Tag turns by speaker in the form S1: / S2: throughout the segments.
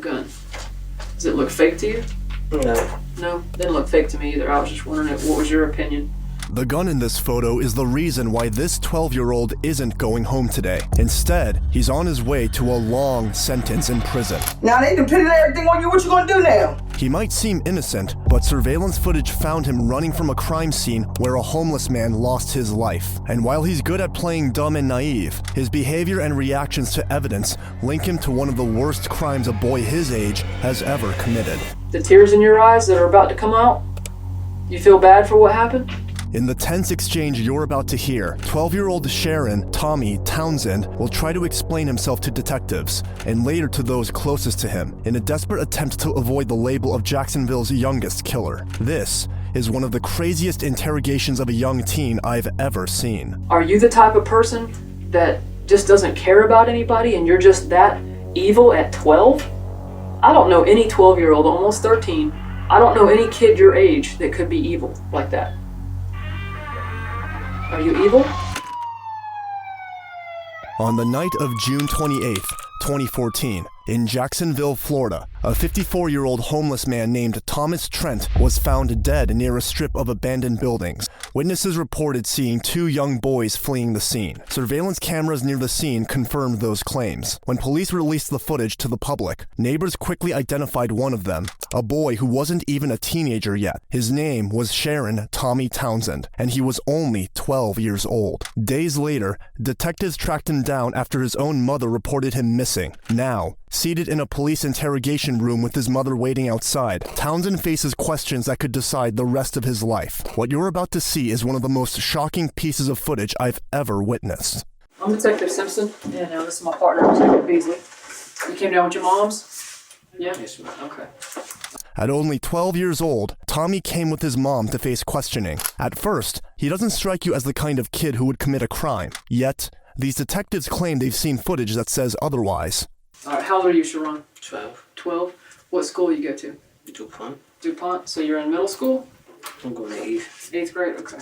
S1: gun. Does it look fake to you?
S2: No.
S1: No, didn't look fake to me either. I was just wondering, what was your opinion?
S3: The gun in this photo is the reason why this 12-year-old isn't going home today. Instead, he's on his way to a long sentence in prison.
S2: Now they depending on everything on you. What you gonna do now?
S3: He might seem innocent, but surveillance footage found him running from a crime scene where a homeless man lost his life. And while he's good at playing dumb and naive, his behavior and reactions to evidence link him to one of the worst crimes a boy his age has ever committed.
S1: The tears in your eyes that are about to come out? You feel bad for what happened?
S3: In the tense exchange you're about to hear, 12-year-old Sharon Tommy Townsend will try to explain himself to detectives, and later to those closest to him, in a desperate attempt to avoid the label of Jacksonville's youngest killer. This is one of the craziest interrogations of a young teen I've ever seen.
S1: Are you the type of person that just doesn't care about anybody and you're just that evil at 12? I don't know any 12-year-old, almost 13. I don't know any kid your age that could be evil like that. Are you evil?
S3: On the night of June 28th, 2014, in Jacksonville, Florida, a 54-year-old homeless man named Thomas Trent was found dead near a strip of abandoned buildings. Witnesses reported seeing two young boys fleeing the scene. Surveillance cameras near the scene confirmed those claims. When police released the footage to the public, neighbors quickly identified one of them, a boy who wasn't even a teenager yet. His name was Sharon Tommy Townsend, and he was only 12 years old. Days later, detectives tracked him down after his own mother reported him missing. Now, seated in a police interrogation room with his mother waiting outside, Townsend faces questions that could decide the rest of his life. What you're about to see is one of the most shocking pieces of footage I've ever witnessed.
S1: I'm Detective Simpson, and this is my partner, Detective Beasley. You came down with your moms? Yeah?
S2: Yes, ma'am.
S1: Okay.
S3: At only 12 years old, Tommy came with his mom to face questioning. At first, he doesn't strike you as the kind of kid who would commit a crime. Yet, these detectives claim they've seen footage that says otherwise.
S1: All right, how old are you, Sharon?
S2: 12.
S1: 12? What school you go to?
S2: DuPont.
S1: DuPont? So you're in middle school?
S2: I'm going to 8th.
S1: 8th grade? Okay.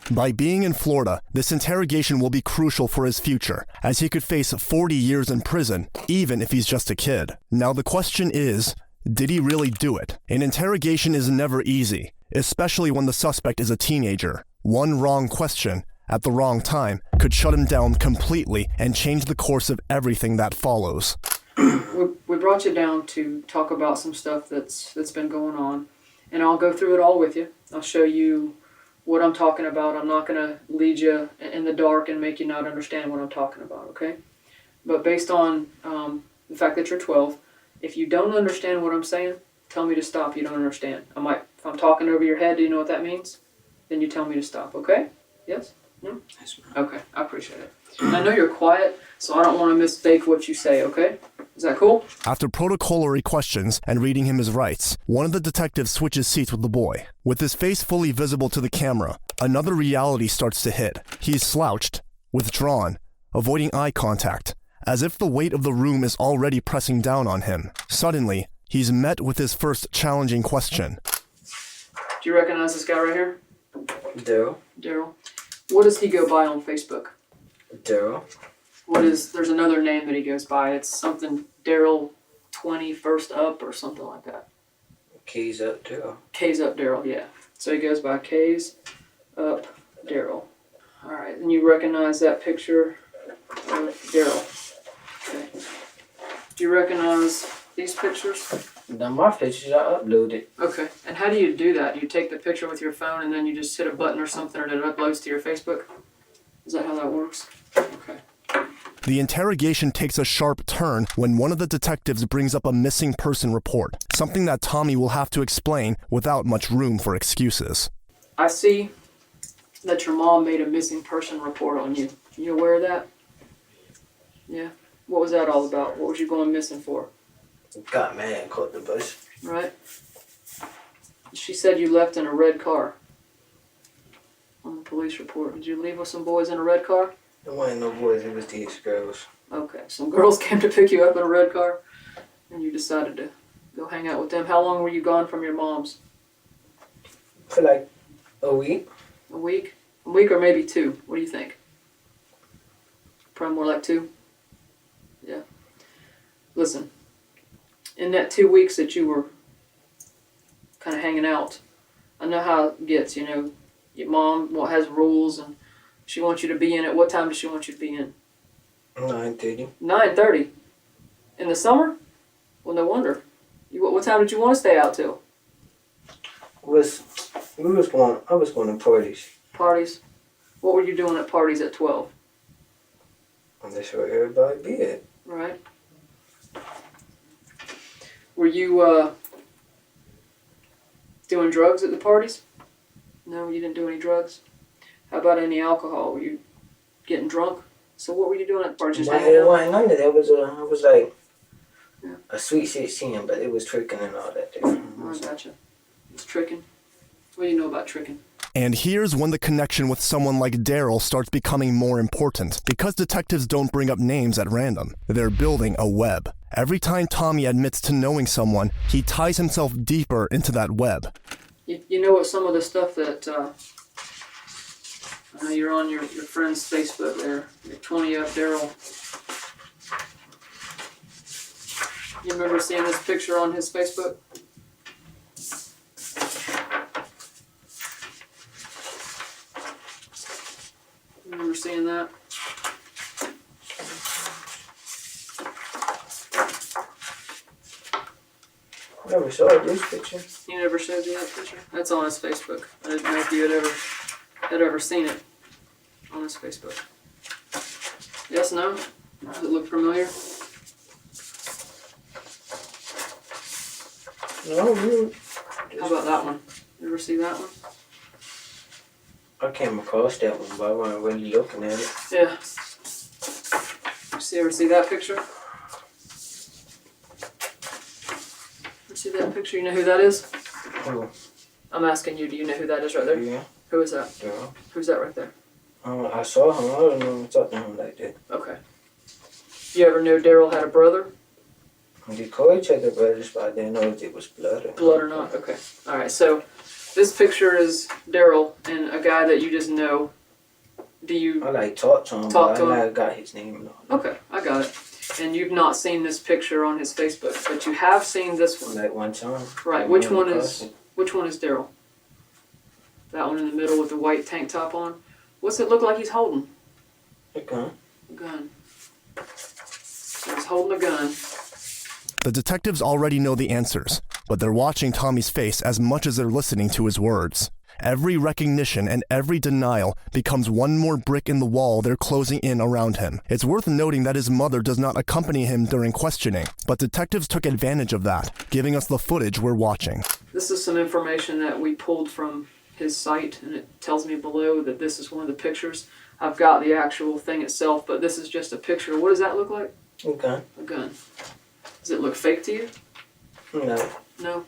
S3: By being in Florida, this interrogation will be crucial for his future, as he could face 40 years in prison, even if he's just a kid. Now the question is, did he really do it? An interrogation is never easy, especially when the suspect is a teenager. One wrong question, at the wrong time, could shut him down completely and change the course of everything that follows.
S1: We brought you down to talk about some stuff that's been going on, and I'll go through it all with you. I'll show you what I'm talking about. I'm not going to lead you in the dark and make you not understand what I'm talking about, okay? But based on the fact that you're 12, if you don't understand what I'm saying, tell me to stop. You don't understand. If I'm talking over your head, do you know what that means? Then you tell me to stop, okay? Yes? No?
S2: Yes, ma'am.
S1: Okay, I appreciate it. And I know you're quiet, so I don't want to mistake what you say, okay? Is that cool?
S3: After protocolary questions and reading him his rights, one of the detectives switches seats with the boy. With his face fully visible to the camera, another reality starts to hit. He's slouched, withdrawn, avoiding eye contact, as if the weight of the room is already pressing down on him. Suddenly, he's met with his first challenging question.
S1: Do you recognize this guy right here?
S2: Daryl.
S1: Daryl. What does he go by on Facebook?
S2: Daryl.
S1: There's another name that he goes by. It's something Daryl 20 first up or something like that.
S2: Keys up, Daryl.
S1: K's up Daryl, yeah. So he goes by K's up Daryl. Alright, and you recognize that picture of Daryl. Okay. Do you recognize these pictures?
S2: Now my pictures I uploaded.
S1: Okay. And how do you do that? Do you take the picture with your phone and then you just hit a button or something, or it uploads to your Facebook? Is that how that works? Okay.
S3: The interrogation takes a sharp turn when one of the detectives brings up a missing person report, something that Tommy will have to explain without much room for excuses.
S1: I see that your mom made a missing person report on you. You aware of that? Yeah. What was that all about? What was you going missing for?
S2: Got mad and caught the bus.
S1: Right? She said you left in a red car. On the police report. Did you leave with some boys in a red car?
S2: There wasn't no boys, it was these girls.
S1: Okay. Some girls came to pick you up in a red car, and you decided to go hang out with them. How long were you gone from your mom's?
S2: For like a week.
S1: A week? A week or maybe 2. What do you think? Probably more like 2? Yeah. Listen, in that 2 weeks that you were kind of hanging out, I know how it gets, you know, your mom has rules and she wants you to be in at what time does she want you to be in?
S2: 9:30.
S1: 9:30. In the summer? Well, no wonder. What time did you want to stay out till?
S2: I was going to parties.
S1: Parties? What were you doing at parties at 12?
S2: And that's where everybody be at.
S1: Right. Were you doing drugs at the parties? No, you didn't do any drugs. How about any alcohol? Were you getting drunk? So what were you doing at the parties? Just hanging
S2: It
S1: out?
S2: wasn't none of that. I was like
S1: Yeah.
S2: a sweet 16, but it was tricking and all that.
S1: Oh, I gotcha. It's tricking. What do you know about tricking?
S3: And here's when the connection with someone like Daryl starts becoming more important. Because detectives don't bring up names at random, they're building a web. Every time Tommy admits to knowing someone, he ties himself deeper into that web.
S1: You know what some of the stuff that, I know you're on your friend's Facebook there, your 20F Daryl. You remember seeing this picture on his Facebook? You remember seeing that?
S2: Never saw this picture.
S1: You never showed me that picture? That's on his Facebook. I didn't know if you had ever seen it on his Facebook. Yes, no? Does it look familiar?
S2: No, you.
S1: How about that one? You ever see that one?
S2: I came across that one, but I wasn't really looking at it.
S1: Yeah. Ever see that picture? You see that picture? You know who that is?
S2: Oh,
S1: I'm asking you, do you know who that is right there?
S2: yeah.
S1: Who is that?
S2: Yeah.
S1: Who's that right there?
S2: I saw him. I don't know talk to him like that.
S1: Okay. You ever know Daryl had a brother?
S2: They called each other brothers, but I didn't know if it was blood or
S1: Blood or not? Okay. Alright, so this picture is Daryl and a guy that you just know. Do you...
S2: I like talked to him,
S1: Talk
S2: but
S1: to him?
S2: I never got his name and all that.
S1: Okay, I got it. And you've not seen this picture on his Facebook, but you have seen this one.
S2: Like one time.
S1: Right, which one is Daryl? That one in the middle with the white tank top on? What's it look like he's holding?
S2: A gun.
S1: A gun. So he's holding a gun.
S3: The detectives already know the answers, but they're watching Tommy's face as much as they're listening to his words. Every recognition and every denial becomes one more brick in the wall they're closing in around him. It's worth noting that his mother does not accompany him during questioning, but detectives took advantage of that, giving us the footage we're watching.
S1: This is some information that we pulled from his site, and it tells me below that this is one of the pictures. I've got the actual thing itself, but this is just a picture. What does that look like?
S2: A gun.
S1: A gun. Does it look fake to you?
S2: No.
S1: No.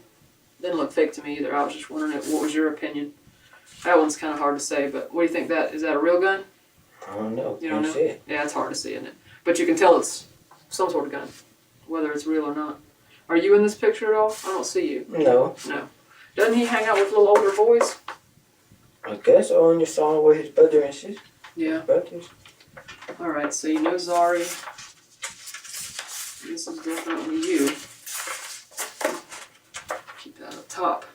S1: Didn't look fake to me either. I was just wondering, what was your opinion? That one's kind of hard to say, but what do you think that, is that a real gun?
S2: I don't know.
S1: You don't
S2: Can't
S1: know?
S2: see it.
S1: Yeah, it's hard to see, isn't it? But you can tell it's some sort of gun, whether it's real or not. Are you in this picture at all? I don't see you.
S2: No.
S1: No. Doesn't he hang out with little older boys?
S2: I guess I only saw him with his brother and sister.
S1: Yeah.
S2: Brothers.
S1: Alright, so you know Zari. This is definitely you. Keep that up top.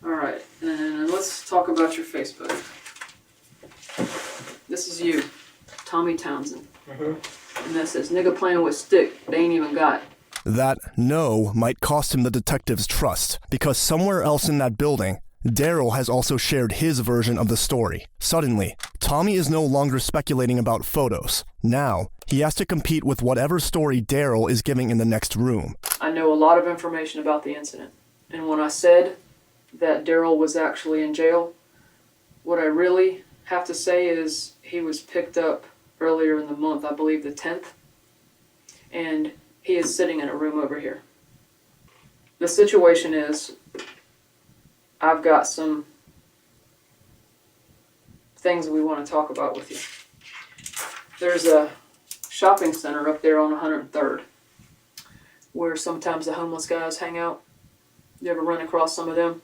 S1: Alright, and let's talk about your Facebook. This is you, Tommy Townsend.
S2: Mm-hmm.
S1: And that says, nigga playing with stick, they ain't even got.
S3: That no might cost him the detective's trust, because somewhere else in that building, Daryl has also shared his version of the story. Suddenly, Tommy is no longer speculating about photos. Now, he has to compete with whatever story Daryl is giving in the next room.
S1: I know a lot of information about the incident. And when I said that Daryl was actually in jail, what I really have to say is he was picked up earlier in the month, I believe the 10th, and he is sitting in a room over here. The situation is, I've got some things we want to talk about with you. There's a shopping center up there on 103rd where sometimes the homeless guys hang out. You ever run across some of them?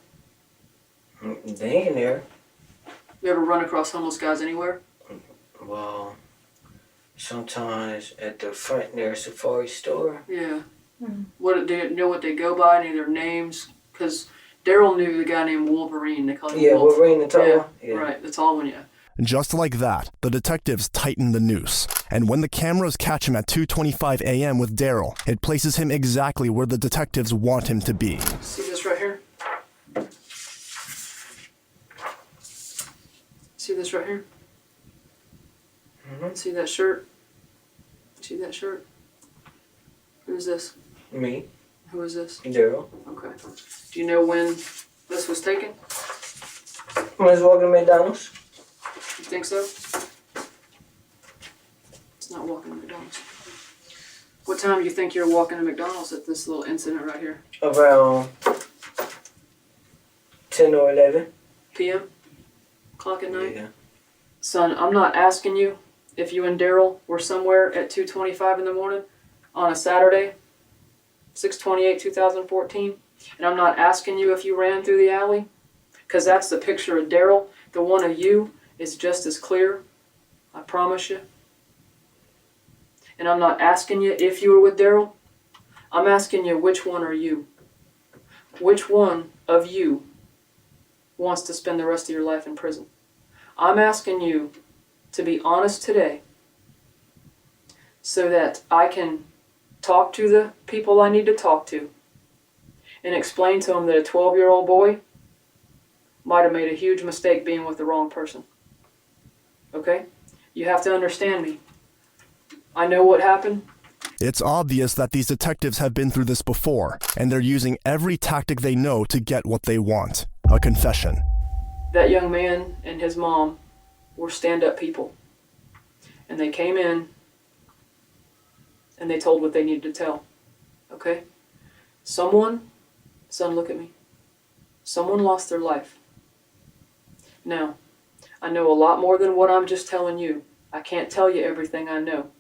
S2: They ain't there.
S1: You ever run across homeless guys anywhere?
S2: Well, sometimes at the front near Safari store.
S1: Yeah. What do you know what they go by? Any of their names? Because Daryl knew the guy named Wolverine. They called him
S2: Yeah,
S1: Wolf.
S2: Wolverine the tall.
S1: Yeah, right. That's all one. Yeah.
S3: Just like that, the detectives tighten the noose. And when the cameras catch him at 2:25 a.m. with Daryl, it places him exactly where the detectives want him to be.
S1: See this right here? See this right here?
S2: Mm-hmm.
S1: See that shirt? See that shirt? Who's this?
S2: Me,
S1: Who is this?
S2: Daryl.
S1: Okay. Do you know when this was taken?
S2: When I was walking to McDonald's.
S1: You think so? It's not walking to McDonald's. What time do you think you're walking to McDonald's at this little incident right here?
S2: Around 10 or 11.
S1: PM? Clock at night?
S2: Yeah.
S1: Son, I'm not asking you if you and Daryl were somewhere at 2:25 in the morning on a Saturday, 6/28/2014, and I'm not asking you if you ran through the alley, because that's the picture of Daryl. The one of you is just as clear, I promise you. And I'm not asking you if you were with Daryl. I'm asking you, which one are you? Which one of you wants to spend the rest of your life in prison? I'm asking you to be honest today so that I can talk to the people I need to talk to and explain to them that a 12-year-old boy might have made a huge mistake being with the wrong person. Okay? You have to understand me. I know what happened.
S3: It's obvious that these detectives have been through this before, and they're using every tactic they know to get what they want: a confession.
S1: That young man and his mom were stand-up people. And they came in and they told what they needed to tell. Okay? Someone, son, look at me. Someone lost their life. Now, I know a lot more than what I'm just telling you. I can't tell you everything I know.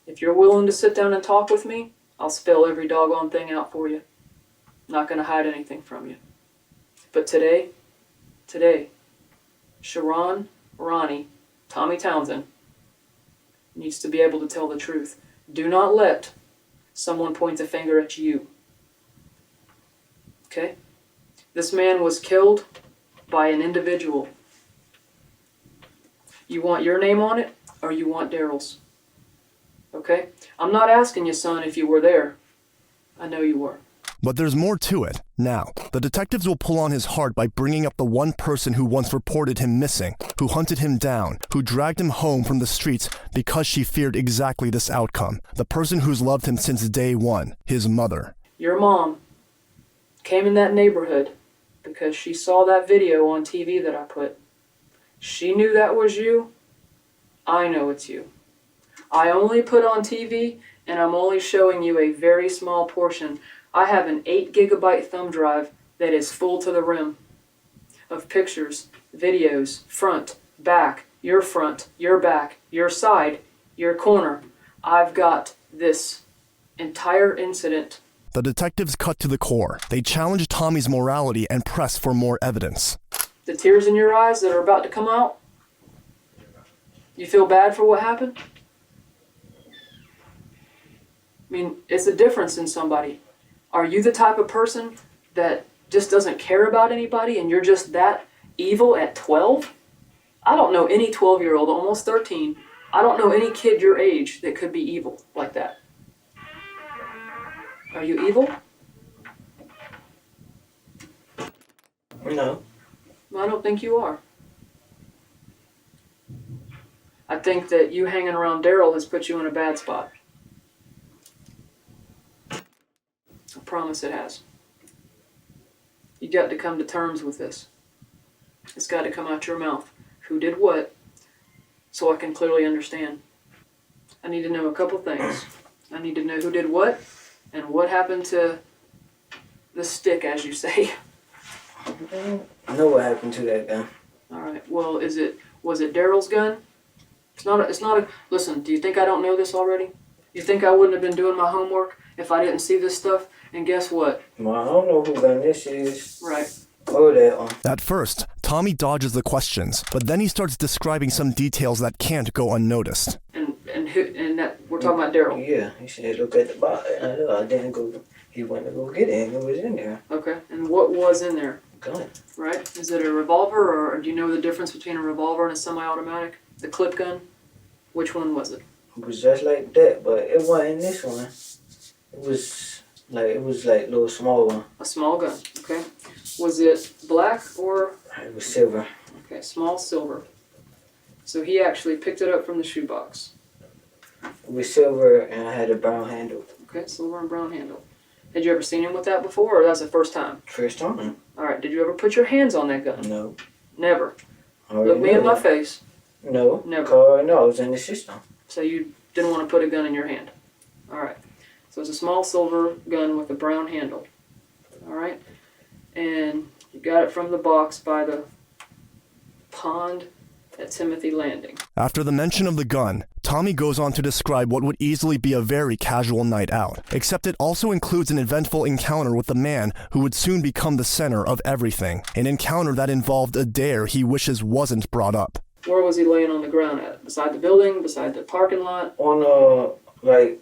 S1: If you're willing to sit down and talk with me, I'll spell every doggone thing out for you. I'm not going to hide anything from you. But today, Sharon, Ronnie, Tommy Townsend needs to be able to tell the truth. Do not let someone point a finger at you. Okay? This man was killed by an individual. You want your name on it, or you want Daryl's? Okay? I'm not asking you, son, if you were there. I know you were.
S3: But there's more to it. Now, the detectives will pull on his heart by bringing up the one person who once reported him missing, who hunted him down, who dragged him home from the streets because she feared exactly this outcome. The person who's loved him since day one, his mother.
S1: Your mom came in that neighborhood because she saw that video on TV that I put. She knew that was you. I know it's you. I only put on TV, and I'm only showing you a very small portion. I have an 8 gigabyte thumb drive that is full to the rim of pictures, videos, front, back, your back, your side, your corner. I've got this entire incident.
S3: The detectives cut to the core. They challenge Tommy's morality and press for more evidence.
S1: The tears in your eyes that are about to come out? You feel bad for what happened? I mean, it's a difference in somebody. Are you the type of person that just doesn't care about anybody and you're just that evil at 12? I don't know any 12-year-old, almost 13. I don't know any kid your age that could be evil like that. Are you evil?
S2: No.
S1: I don't think you are. I think that you hanging around Daryl has put you in a bad spot. I promise it has. You got to come to terms with this. It's got to come out your mouth. Who did what, so I can clearly understand. I need to know a couple things. I need to know who did what, and what happened to the stick, as you say.
S2: I know what happened to that gun.
S1: All right. Well, was it Daryl's gun? It's not a. Listen, do you think I don't know this already? You think I wouldn't have been doing my homework if I didn't see this stuff? And guess what?
S2: Well, I don't know who gun this is.
S1: Right.
S2: Oh, that one.
S3: At first, Tommy dodges the questions, but then he starts describing some details that can't go unnoticed.
S1: And And that we're talking about Daryl.
S2: Yeah, he said, look at the box. And I look, I didn't go. He went to go get it, and it was in there.
S1: Okay. And what was in there?
S2: Gun.
S1: Right? Is it a revolver, or do you know the difference between a revolver and a semi-automatic? The clip gun? Which one was it?
S2: It was just like that, but it wasn't this one. It was like a little small one.
S1: A small gun. Okay. Was it black or?
S2: It was silver.
S1: Okay, small silver. So he actually picked it up from the shoebox.
S2: It was silver, and I had a brown handle.
S1: Okay, silver and brown handle. Had you ever seen him with that before, or that's the first time?
S2: First time.
S1: All right. Did you ever put your hands on that gun?
S2: No.
S1: Never.
S2: Already
S1: Look me in
S2: know.
S1: my face.
S2: No.
S1: Never.
S2: No, I was in the system.
S1: So you didn't want to put a gun in your hand. All right. So it's a small silver gun with a brown handle. All right. And you got it from the box by the pond at Timothy Landing.
S3: After the mention of the gun, Tommy goes on to describe what would easily be a very casual night out, except it also includes an eventful encounter with the man who would soon become the center of everything, an encounter that involved a dare he wishes wasn't brought up.
S1: Where was he laying on the ground at? Beside the building? Beside the parking lot?
S2: On like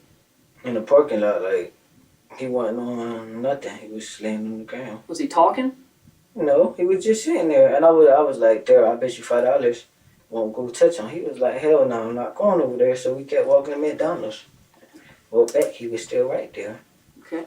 S2: in the parking lot, like he wasn't on nothing. He was laying on the ground.
S1: Was he talking?
S2: No, he was just sitting there, and I was like, "There, I bet you $5 won't go touch him." He was like, "Hell no, I'm not going over there." So we kept walking to McDonald's. Well, back, he was still right there.
S1: Okay.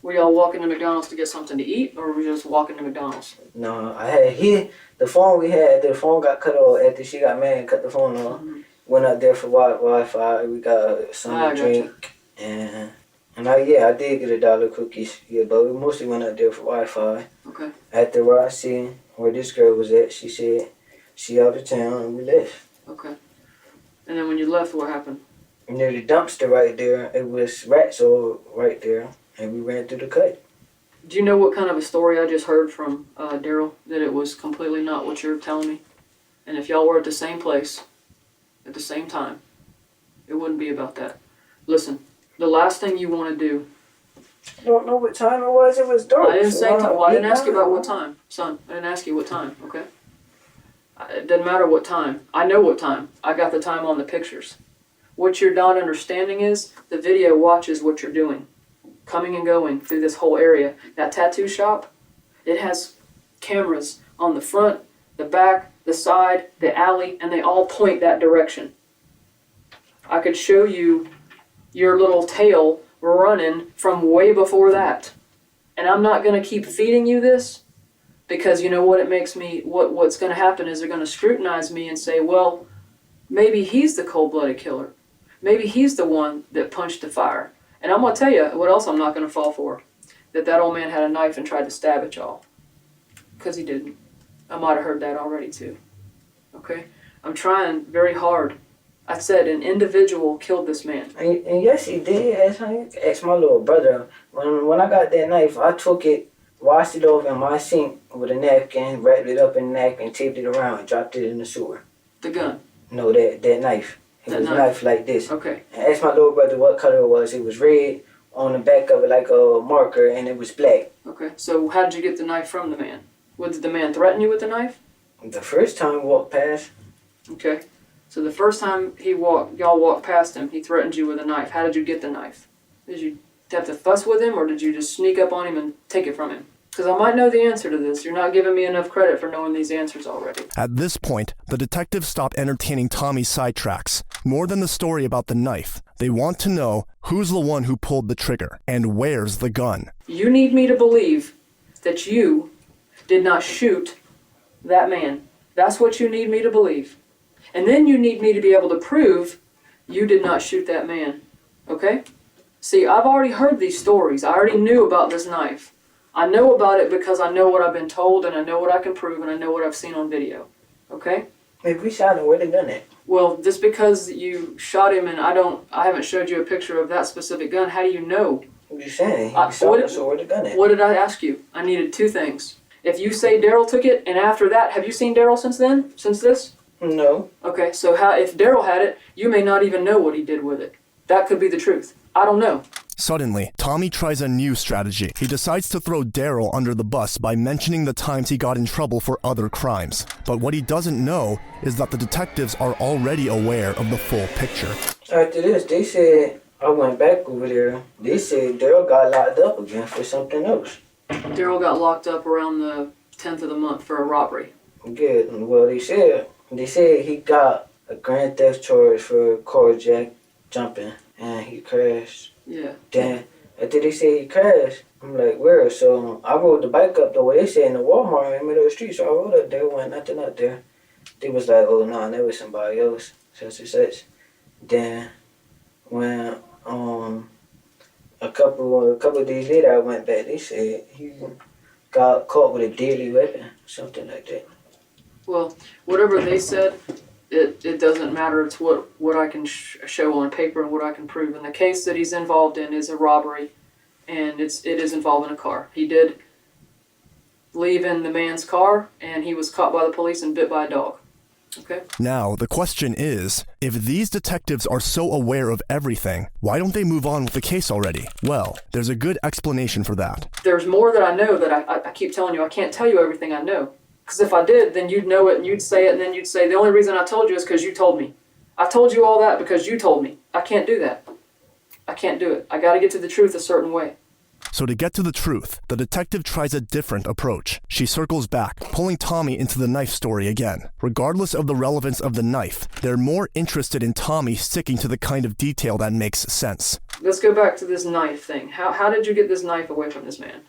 S1: Were y'all walking to McDonald's to get something to eat, or were you just walking to McDonald's?
S2: No, I had the phone we had. The phone got cut off after she got mad and cut the phone off.
S1: Mm-hmm.
S2: Went out there for Wi-Fi. We got something to drink, and I did get $1 cookies. Yeah, but we mostly went out there for Wi-Fi.
S1: Okay.
S2: After where I seen where this girl was at, she said she out of town, and we left.
S1: Okay. And then when you left, what happened?
S2: Near the dumpster right there, it was rats all right there, and we ran through the cut.
S1: Do you know what kind of a story I just heard from Daryl? That it was completely not what you're telling me? And if y'all were at the same place, at the same time, it wouldn't be about that. Listen, the last thing you want to do...
S2: I don't know what time it was. It was dark.
S1: I didn't say time. Well, I didn't ask you about what
S2: time.
S1: time, son. I didn't ask you what time, okay? It doesn't matter what time. I know what time. I got the time on the pictures. What you're not understanding is the video watches what you're doing. Coming and going through this whole area. That tattoo shop, it has cameras on the front, the back, the side, the alley, and they all point that direction. I could show you your little tail running from way before that. And I'm not going to keep feeding you this because you know what it makes me, what's going to happen is they're going to scrutinize me and say, well, maybe he's the cold-blooded killer. Maybe he's the one that punched the fire. And I'm going to tell you what else I'm not going to fall for. That old man had a knife and tried to stab at y'all. Because he didn't. I might have heard that already too. Okay? I'm trying very hard. I said an individual killed this man.
S2: And yes, he did. Ask my little brother. When I got that knife, I took it, washed it over in my sink with a napkin, wrapped it up in a napkin, taped it around, and dropped it in the sewer.
S1: The gun?
S2: No, that knife. It
S1: That
S2: was a
S1: knife.
S2: knife like this.
S1: Okay.
S2: And asked my little brother what color it was. It was red on the back of it like a marker, and it was black.
S1: Okay. So how did you get the knife from the man? Did the man threaten you with the knife?
S2: The first time we walked past,
S1: Okay. So the first time y'all walked past him, he threatened you with a knife. How did you get the knife? Did you have to fuss with him, or did you just sneak up on him and take it from him? Because I might know the answer to this. You're not giving me enough credit for knowing these answers already.
S3: At this point, the detectives stop entertaining Tommy's sidetracks. More than the story about the knife, they want to know who's the one who pulled the trigger and where's the gun.
S1: You need me to believe that you did not shoot that man. That's what you need me to believe. And then you need me to be able to prove you did not shoot that man. Okay? See, I've already heard these stories. I already knew about this knife. I know about it because I know what I've been told, and I know what I can prove, and I know what I've seen on video. Okay?
S2: if we shot him, where they done it?
S1: Well, just because you shot him and I haven't showed you a picture of that specific gun, how do you know?
S2: I'm just saying, he shot him, so where they done it?
S1: What did I ask you? I needed two things. If you say Daryl took it, and after that, have you seen Daryl since then? Since this?
S2: No.
S1: Okay, so if Daryl had it, you may not even know what he did with it. That could be the truth. I don't know.
S3: Suddenly, Tommy tries a new strategy. He decides to throw Daryl under the bus by mentioning the times he got in trouble for other crimes. But what he doesn't know is that the detectives are already aware of the full picture.
S2: After this, they said, I went back over there. They said Daryl got locked up again for something else.
S1: Daryl got locked up around the 10th of the month for a robbery.
S2: Yeah, well, they said he got a grand theft charge for carjack jumping, and he crashed.
S1: Yeah.
S2: Then, after they say he crashed, I'm like, where? So I rode the bike up the way they say in the Walmart in the middle of the street. So I rode up there, went nothing up there. They was like, oh no, that was somebody else, such and such. Then when a couple of days later I went back, they said he got caught with a deadly weapon, something like that.
S1: Well, whatever they said, it doesn't matter. It's what I can show on paper and what I can prove. And the case that he's involved in is a robbery, and it is involving a car. He did leave in the man's car, and he was caught by the police and bit by a dog. Okay?
S3: Now, the question is, if these detectives are so aware of everything, why don't they move on with the case already? Well, there's a good explanation for that.
S1: There's more that I know that I keep telling you. I can't tell you everything I know. Because if I did, then you'd know it and you'd say it, and then you'd say, the only reason I told you is because you told me. I told you all that because you told me. I can't do that. I can't do it. I got to get to the truth a certain way.
S3: So to get to the truth, the detective tries a different approach. She circles back, pulling Tommy into the knife story again. Regardless of the relevance of the knife, they're more interested in Tommy sticking to the kind of detail that makes sense.
S1: Let's go back to this knife thing. How did you get this knife away from this man?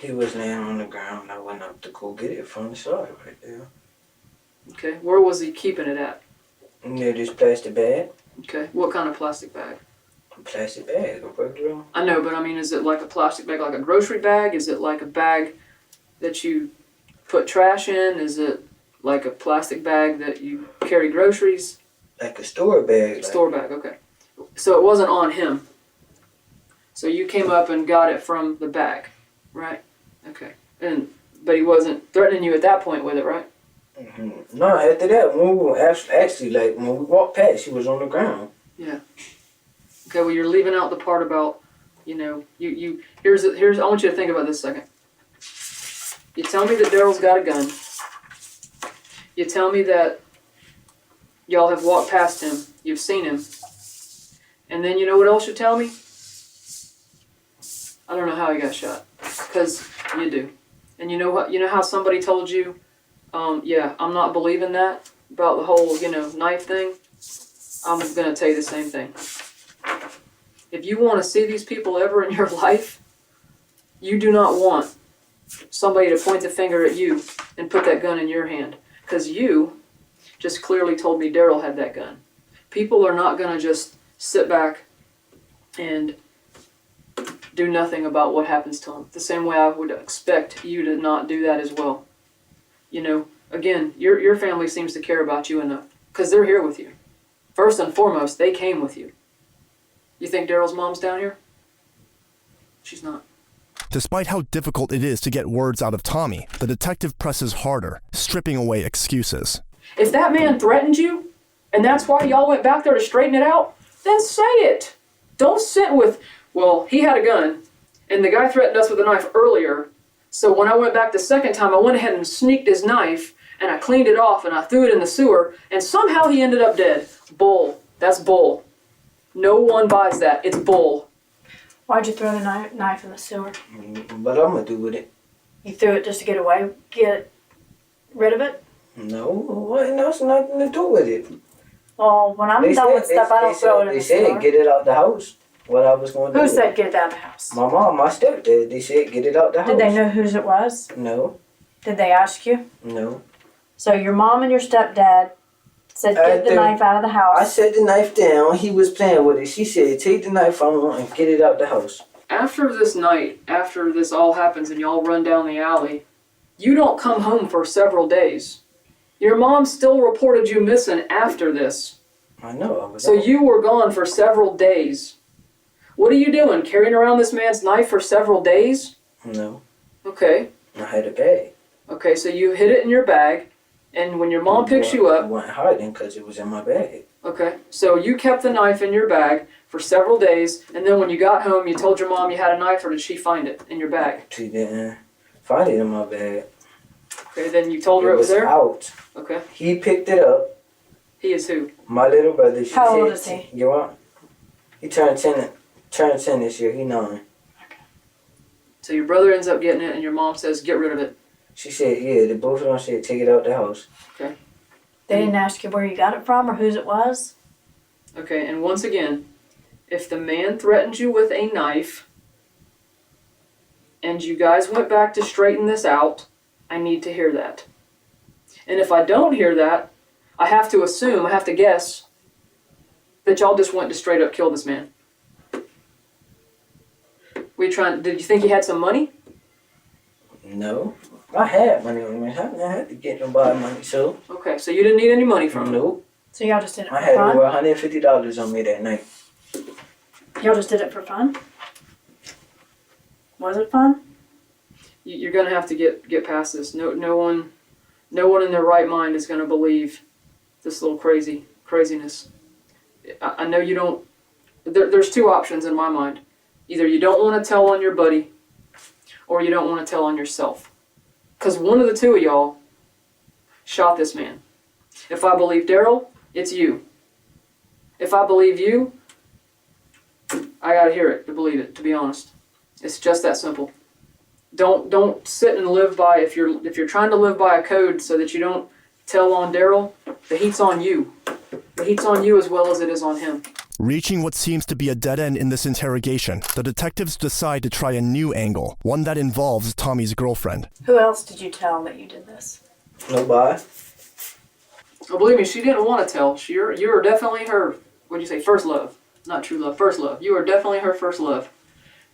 S2: He was laying on the ground. I went up to go get it from the side right there.
S1: Okay, where was he keeping it at?
S2: Near this plastic bag.
S1: Okay, what kind of plastic bag?
S2: A plastic bag, a regular one.
S1: I know, but I mean, is it like a plastic bag, like a grocery bag? Is it like a bag that you put trash in? Is it like a plastic bag that you carry groceries?
S2: Like a store bag.
S1: Store bag, okay. So it wasn't on him. So you came up and got it from the bag, right? Okay. But he wasn't threatening you at that point with it, right?
S2: Mm-hmm. No, after that, when we actually, like, when we walked past, she was on the ground.
S1: Yeah. Okay, well, you're leaving out the part about, here's I want you to think about this a second. You tell me that Daryl's got a gun. You tell me that y'all have walked past him. You've seen him. And then you know what else you tell me? I don't know how he got shot. Because you do. And you know what? You know how somebody told you, yeah, I'm not believing that about the whole, knife thing? I'm going to tell you the same thing. If you want to see these people ever in your life, you do not want somebody to point the finger at you and put that gun in your hand. Because you just clearly told me Daryl had that gun. People are not going to just sit back and do nothing about what happens to them. The same way I would expect you to not do that as well. Again, your family seems to care about you enough because they're here with you. First and foremost, they came with you. You think Daryl's mom's down here? She's not.
S3: Despite how difficult it is to get words out of Tommy, the detective presses harder, stripping away excuses.
S1: If that man threatened you, and that's why y'all went back there to straighten it out, then say it. Don't sit with, well, he had a gun, and the guy threatened us with a knife earlier, so when I went back the second time, I went ahead and sneaked his knife, and I cleaned it off, and I threw it in the sewer, and somehow he ended up dead. Bull. That's bull. No one buys that. It's bull.
S4: Why'd you throw the knife in the sewer?
S2: What I'm going to do with it?
S4: You threw it just to get rid of it?
S2: No, what? That's nothing to do with it.
S4: Well, when I'm done with stuff, I don't throw it in the sewer.
S2: They said get it out the house. What I was going to do.
S4: Who said get it out of the house?
S2: My mom, my stepdad. They said get it out the house.
S4: Did they know whose it was?
S2: No.
S4: Did they ask you?
S2: No.
S4: So your mom and your stepdad said get the knife out of the house.
S2: I set the knife down. He was playing with it. She said take the knife on and get it out the house.
S1: After this night, after this all happens and y'all run down the alley, you don't come home for several days. Your mom still reported you missing after this.
S2: I know.
S1: So you were gone for several days. What are you doing? Carrying around this man's knife for several days?
S2: No.
S1: Okay.
S2: I had a bag.
S1: Okay, so you hid it in your bag, and when your mom picks you
S2: I
S1: up...
S2: wasn't hiding because it was in my bag.
S1: Okay, so you kept the knife in your bag. for several days, and then when you got home, you told your mom you had a knife, or did she find it in your bag?
S2: She didn't find it in my bag.
S1: Okay, then you told her it was there?
S2: Out.
S1: Okay.
S2: He picked it up.
S1: He is who?
S2: My little brother.
S4: How old is he?
S2: You want? He turned 10 this year. He 9.
S1: So your brother ends up getting it, and your mom says, get rid of it.
S2: She said, yeah, the both of them said, take it out the house.
S1: Okay.
S4: They didn't ask you where you got it from or whose it was?
S1: Okay, and once again, if the man threatened you with a knife, and you guys went back to straighten this out, I need to hear that. And if I don't hear that, I have to assume, I have to guess, that y'all just went to straight up kill this man. Did you think he had some money?
S2: No. I had money on me. I had to get nobody money, so.
S1: Okay, so you didn't need any money from him?
S2: Nope.
S4: So y'all just did it for
S2: I had
S4: fun?
S2: over $150 on me that night.
S4: Y'all just did it for fun? Was it fun?
S1: You're gonna have to get past this. No one in their right mind is gonna believe this little craziness. I know you don't. There's two options in my mind. Either you don't want to tell on your buddy, or you don't want to tell on yourself. Because one of the two of y'all shot this man. If I believe Daryl, it's you. If I believe you, I gotta hear it to believe it, to be honest. It's just that simple. Don't sit and live by, if you're trying to live by a code so that you don't tell on Daryl, the heat's on you. The heat's on you as well as it is on him.
S3: Reaching what seems to be a dead end in this interrogation, the detectives decide to try a new angle, one that involves Tommy's girlfriend.
S4: Who else did you tell that you did this?
S2: Nobody.
S1: Oh, believe me, she didn't want to tell. You are definitely her, what'd you say, first love. Not true love, first love. You are definitely her first love.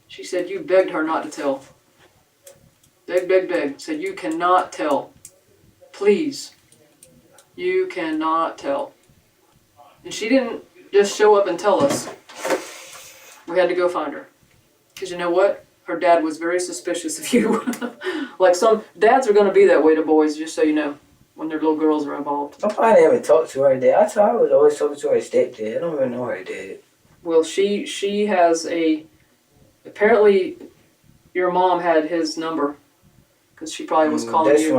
S1: She said you begged her not to tell. Begged. Said you cannot tell. Please. You cannot tell. And she didn't just show up and tell us. We had to go find her. Because you know what? Her dad was very suspicious of you. Like some dads are going to be that way to boys, just so you know, when their little girls are involved.
S2: I probably never talked to her dad. I thought I was always talking to her stepdad. I don't even know her dad.
S1: Well, she has apparently your mom had his number. Because she probably was calling you.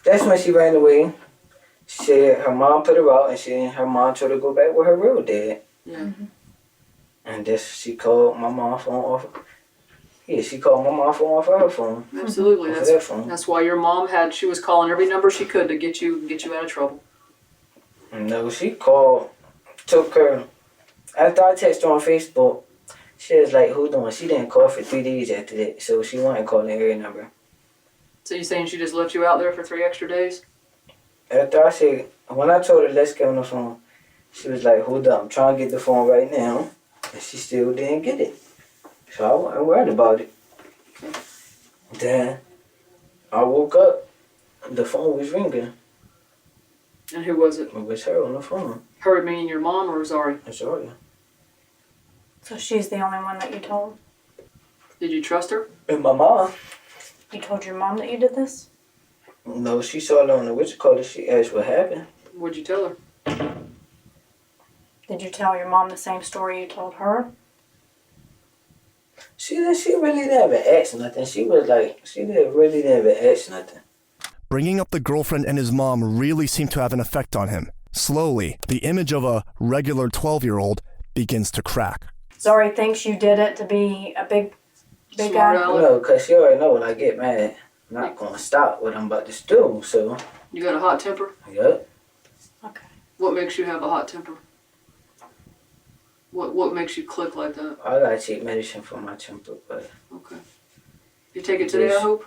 S2: That's when she ran away. She said her mom put her out, and her mom told her to go back with her real dad.
S1: Yeah.
S4: Mm-hmm.
S2: And she called my mom phone off. Yeah, she called my mom phone off her phone.
S1: Absolutely.
S2: Off of that phone.
S1: That's why your mom she was calling every number she could to get you out of trouble.
S2: No, she called, took her. After I texted her on Facebook, she was like, hold on. She didn't call for 3 days after that, so she wasn't calling every number.
S1: So you saying she just left you out there for 3 extra days?
S2: After I said, when I told her, let's get on the phone, she was like, hold up, I'm trying to get the phone right now. And she still didn't get it. So I wasn't worried about it. Then I woke up, the phone was ringing.
S1: And who was it?
S2: It was her on the phone.
S1: Her meaning your mom or Zari?
S2: I saw her.
S4: So she's the only one that you told?
S1: Did you trust her?
S2: And my mom.
S4: You told your mom that you did this?
S2: No, she saw it on the witch call. She asked what happened.
S1: What'd you tell her?
S4: Did you tell your mom the same story you told her?
S2: She really never asked nothing. She really never asked nothing.
S3: Bringing up the girlfriend and his mom really seemed to have an effect on him. Slowly, the image of a regular 12-year-old begins to crack.
S4: Zari thinks you did it to be a big
S1: Smart
S4: guy?
S1: aleck.
S2: No, because she already know when I get mad, I'm not going to stop what I'm about to do, so.
S1: You got a hot temper?
S2: Yep.
S4: Okay.
S1: What makes you have a hot temper? What makes you click like that?
S2: I got to take medicine for my temper, but,
S1: Okay. You take it today, I hope?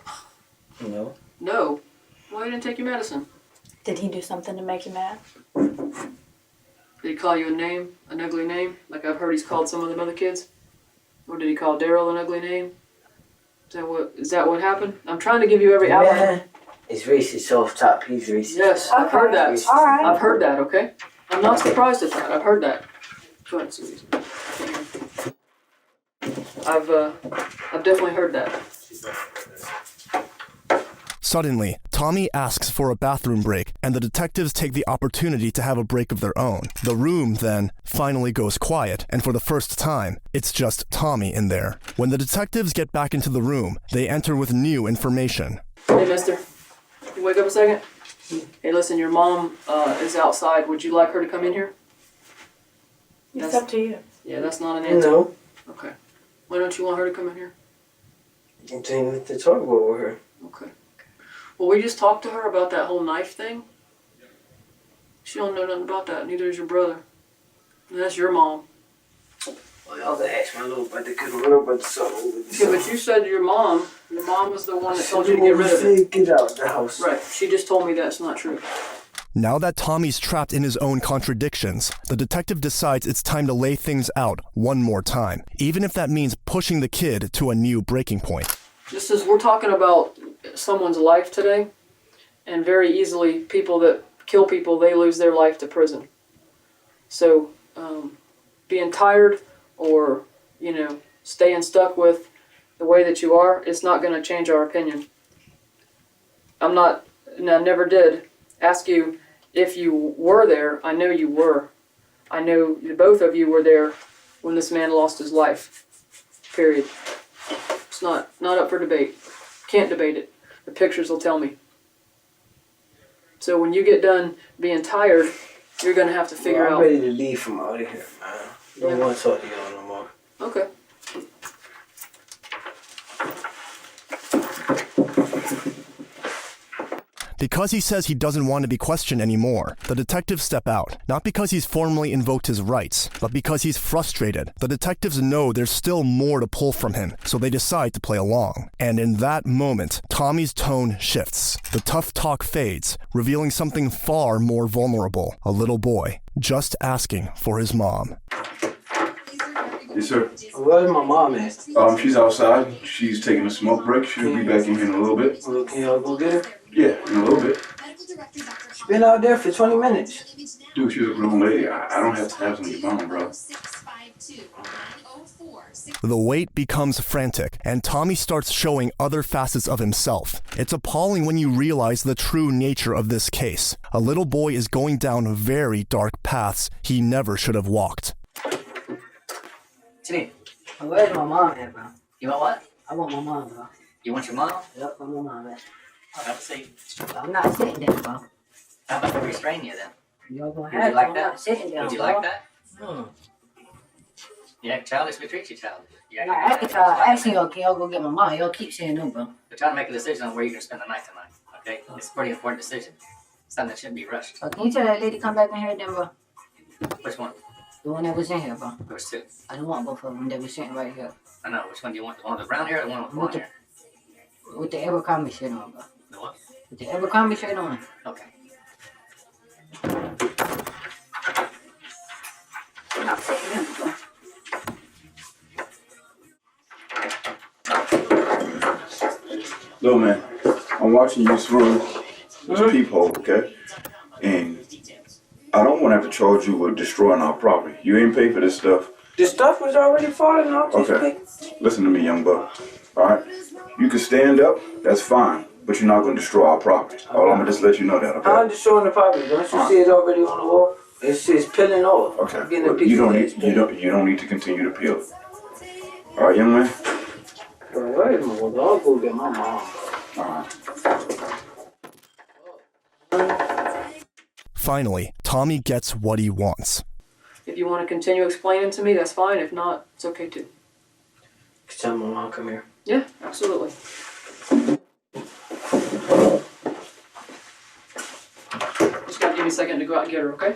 S2: you know.
S1: No. Why you didn't take your medicine?
S4: Did he do something to make you mad?
S1: Did he call you a name? An ugly name? Like I've heard he's called some of them other kids? Or did he call Daryl an ugly name? Is that what happened? I'm trying to give you every outlet.
S2: Man, it's racist off top. He's racist.
S1: Yes, I've heard that.
S4: All right.
S1: I've heard that, okay? I'm not surprised at that. I've heard that. Go ahead, Susie. I've definitely heard that.
S3: Suddenly, Tommy asks for a bathroom break, and the detectives take the opportunity to have a break of their own. The room, then, finally goes quiet, and for the first time, it's just Tommy in there. When the detectives get back into the room, they enter with new information.
S1: Hey, mister. You wake up a second? Hey, listen, your mom is outside. Would you like her to come in here?
S4: It's up to you.
S1: Yeah, that's not an answer.
S2: No.
S1: Okay. Why don't you want her to come in here?
S2: I'm saying to talk about with her.
S1: Okay. Well, we just talked to her about that whole knife thing. She don't know nothing about that. Neither is your brother. And that's your mom.
S2: Well, y'all can ask my little brother, because my little brother saw over this.
S1: Yeah, but you said your mom was the one that told you to get rid of it.
S2: Get out the house.
S1: Right. She just told me that's not true.
S3: Now that Tommy's trapped in his own contradictions, the detective decides it's time to lay things out one more time, even if that means pushing the kid to a new breaking point.
S1: Just as we're talking about someone's life today, and very easily people that kill people, they lose their life to prison. So being tired or, staying stuck with the way that you are, it's not going to change our opinion. I never did ask you if you were there. I know you were. I know both of you were there when this man lost his life. Period. It's not up for debate. Can't debate it. The pictures will tell me. So when you get done being tired, you're going to have to figure
S2: I'm
S1: out.
S2: ready to leave from out of here, man. Don't want to talk to y'all no more.
S1: Okay.
S3: Because he says he doesn't want to be questioned anymore, the detectives step out, not because he's formally invoked his rights, but because he's frustrated. The detectives know there's still more to pull from him, so they decide to play along. And in that moment, Tommy's tone shifts. The tough talk fades, revealing something far more vulnerable. A little boy, just asking for his mom.
S5: Yes, sir.
S2: Where's my mom at?
S5: She's outside. She's taking a smoke break. She'll be back in here in a little bit.
S2: Well, can y'all go get her?
S5: Yeah, in a little bit.
S2: She's been out there for 20 minutes.
S5: Dude, she's a grown lady. I don't have to have some of your mom, bro.
S3: The wait becomes frantic, and Tommy starts showing other facets of himself. It's appalling when you realize the true nature of this case. A little boy is going down very dark paths he never should have walked.
S6: Janine,
S2: Where's my mom at, bro?
S6: you want what?
S2: I want my mom, bro.
S6: You want your mom?
S2: Yep, I want my mom at.
S6: I'll have a seat.
S2: I'm not sitting there, bro.
S6: How about we restrain you then?
S2: Y'all gonna
S6: Would you
S2: have
S6: like
S2: I'm
S6: that?
S2: not sitting there,
S6: Would you
S2: bro.
S6: like that?
S2: Hmm.
S6: You act childish, we treat you childish. You act
S2: I can try asking y'all, can y'all go get my mom? Y'all keep saying no, bro.
S6: We're trying to make a decision on where you're going to spend the night tonight, okay? It's a pretty important decision. Something that shouldn't be rushed.
S2: So can you tell that lady come back in here then, bro?
S6: Which one?
S2: The one that was in here, bro.
S6: There was two.
S2: I don't want both of them that was sitting right here.
S6: I know. Which one do you want? The one with the brown hair or the one with blonde hair?
S2: With the Abercrombie shirt on, bro.
S6: The what?
S2: With the Abercrombie shirt on.
S6: Okay.
S2: I'm not sitting there, bro.
S5: Little man, I'm watching you through this peephole, okay? And I don't want to have to charge you with destroying our property. You ain't paid for this stuff.
S2: The stuff was already falling off.
S5: Okay. Listen to me, young buck. Alright? You can stand up, that's fine. But you're not going to destroy our property. All I'm going to just let you know that, okay?
S2: I'm just showing the property. Don't you see it's already on the wall? It's peeling off.
S5: Okay.
S2: I'm getting a
S5: Well,
S2: piece
S5: you
S2: of
S5: don't need to continue to peel. Alright, young man?
S2: Bro, wait a minute. I'll go get my mom.
S5: Alright.
S3: Finally, Tommy gets what he wants.
S1: If you want to continue explaining to me, that's fine. If not, it's okay too.
S2: Tell my mom come here.
S1: Yeah, absolutely. Just gotta give me a second to go out and get her, okay?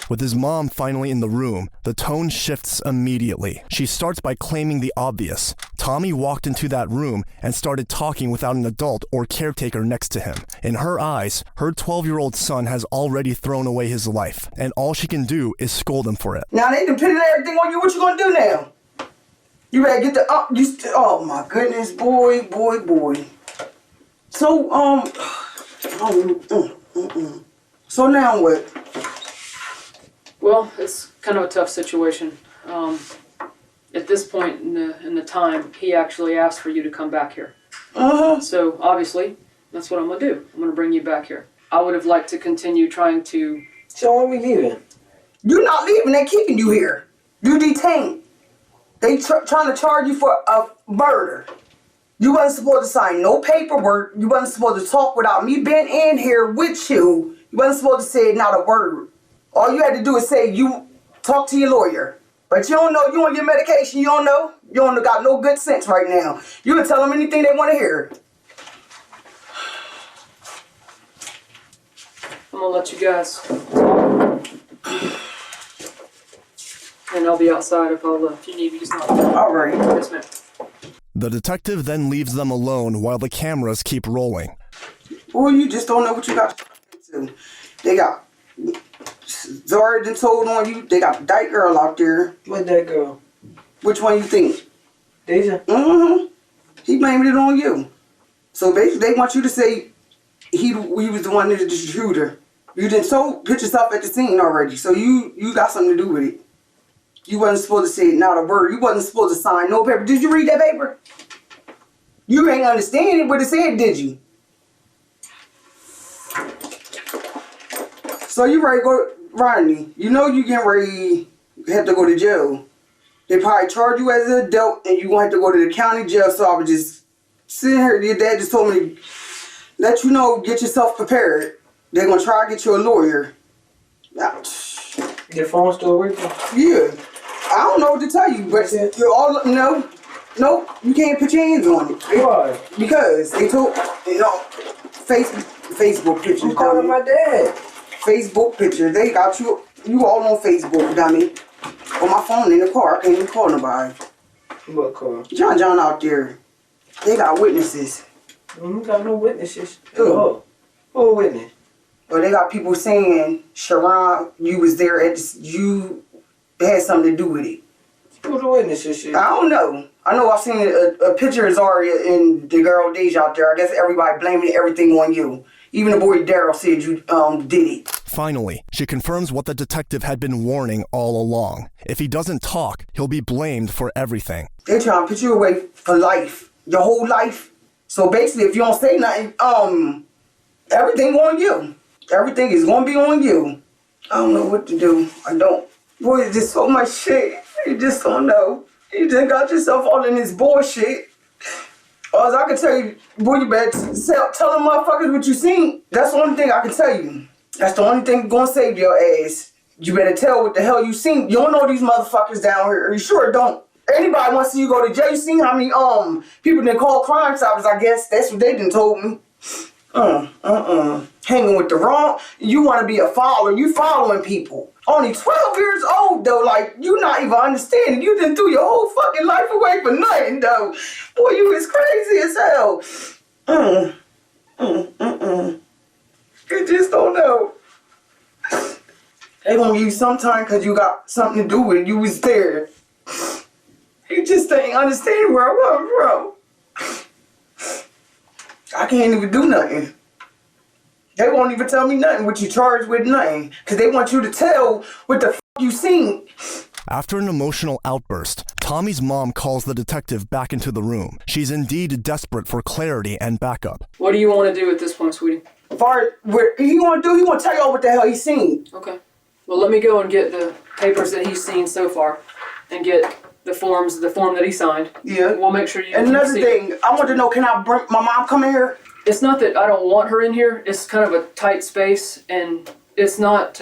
S3: With his mom finally in the room, the tone shifts immediately. She starts by claiming the obvious. Tommy walked into that room and started talking without an adult or caretaker next to him. In her eyes, her 12-year-old son has already thrown away his life, and all she can do is scold him for it.
S7: Now they depending on everything on you. What you gonna do now? You better get the oh my goodness, boy. So So now what?
S1: Well, it's kind of a tough situation. At this point in the time, he actually asked for you to come back here.
S7: Uh-huh.
S1: So obviously, That's what I'm gonna do. I'm gonna bring you back here. I would have liked to continue trying to.
S2: So when we leaving?
S7: You're not leaving. They're keeping you here. You detained. They trying to charge you for a murder. You wasn't supposed to sign no paperwork. You wasn't supposed to talk without me being in here with you. You wasn't supposed to say not a word. All you had to do is say you talk to your lawyer. But you don't know. You on your medication. You don't know. You don't got no good sense right now. You can tell them anything they want to hear.
S1: I'm gonna let you guys talk. And I'll be outside if you need me, just not.
S7: All right.
S1: Yes, ma'am.
S3: The detective then leaves them alone while the cameras keep rolling.
S7: Well, you just don't know what you got to. They got Zara done told on you. They got that girl out there.
S2: What that girl?
S7: Which one you think?
S2: Deja?
S7: Mm-hmm. He blamed it on you. So basically, they want you to say he was the one that did the shooter. You didn't put yourself at the scene already, so you got something to do with it. You wasn't supposed to say not a word. You wasn't supposed to sign no paper. Did you read that paper? You ain't understand what it said, did you? So you ready to go, Rodney? You know you getting ready to have to go to jail. They probably charge you as an adult, and you gonna have to go to the county jail. So I was just sitting here. Your dad just told me to let you know, get yourself prepared. They're gonna try to get you a lawyer.
S2: Your phone still working?
S7: Yeah. I don't know what to tell you, but you're all no, you can't put your hands on it.
S2: Why?
S7: Because they told Facebook pictures.
S2: I'm calling my dad.
S7: Facebook pictures. They got you all on Facebook, dummy. On my phone in the car, I can't even call nobody.
S2: What car?
S7: John out there. They got witnesses.
S2: We got no witnesses.
S7: Who?
S2: Oh, who witness?
S7: But they got people saying, Sharon, you was there you had something to do with it.
S2: Who the witnesses?
S7: I don't know. I know I've seen a picture of Zaria and the girl Deja out there. I guess everybody blaming everything on you. Even the boy Daryl said you did it.
S3: Finally, she confirms what the detective had been warning all along. If he doesn't talk, he'll be blamed for everything.
S7: They trying to put you away for life. Your whole life. So basically, if you don't say nothing, everything on you. Everything is gonna be on you. I don't know what to do. I don't. Boy, it's just so much shit. You just don't know. You just got yourself all in this bullshit. All I can tell you, boy, you better tell them motherfuckers what you seen. That's the only thing I can tell you. That's the only thing gonna save your ass. You better tell what the hell you seen. You don't know these motherfuckers down here. You sure don't. Anybody wants to see you go to jail. You seen how many people they call Crime Stoppers, I guess. That's what they done told me. Hanging with the wrong. You want to be a follower. You following people. Only 12 years old, though. Like, you not even understanding. You done threw your whole fucking life away for nothing, though. Boy, you is crazy as hell. You just don't know. They gonna give you some time because you got something to do with it. You was there. You just ain't understanding where I was from. I can't even do nothing. They won't even tell me nothing, what you charged with, nothing. Because they want you to tell what the you seen.
S3: After an emotional outburst, Tommy's mom calls the detective back into the room. She's indeed desperate for clarity and backup.
S1: What do you want to do at this point, sweetie?
S7: As far as what he want to do, he want to tell y'all what the hell he seen.
S1: Okay. Well, let me go and get the papers that he's seen so far and get the form that he signed.
S7: Yeah.
S1: We'll make sure you
S7: And another
S1: see.
S7: thing, I want to know, can I bring my mom come in here?
S1: It's not that I don't want her in here. It's kind of a tight space, and it's not.